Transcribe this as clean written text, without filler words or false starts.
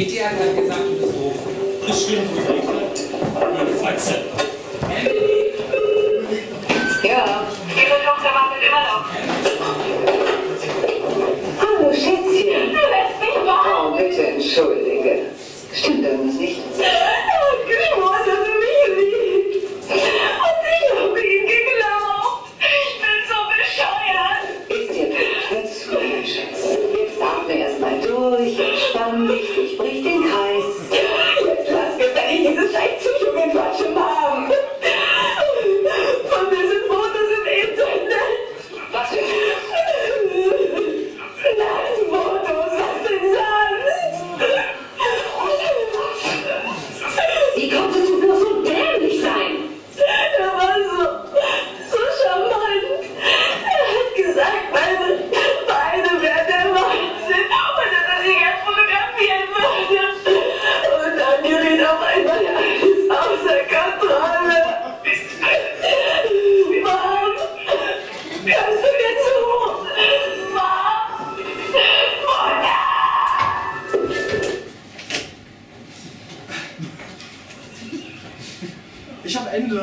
Katie hat halt gesagt, du bist doof. Das stimmt, du Fotze. Emily? Ja. Ihre Tochter wartet immer noch. Hallo, Schätzchen. Du lässt mich warten. Oh, bitte entschuldige. Stimmt irgendwas nicht? Er hat geschworen, dass er mich liebt. Und ich habe ihn geglaubt. Ich bin so bescheuert. Ist dir hör zu, mein Schatz. Jetzt atme erstmal durch, entspann dich, durchbrich den Kreis. Jetzt lass gefällig diese scheiß Psychogenquatsch haben. Von mir sind Fotos im Internet. Was denn? Fotos, was denn sonst? Wie konntest du nur so dämlich sein? Er war so charmant. Er hat gesagt, meine Beine wären der Wahnsinn und dass er sie jetzt fotografieren würde. Und dann gerät auf einmal alles außer Kontrolle. Mom, kannst du mir zu? Mom, Mutter! Ich hab Ende.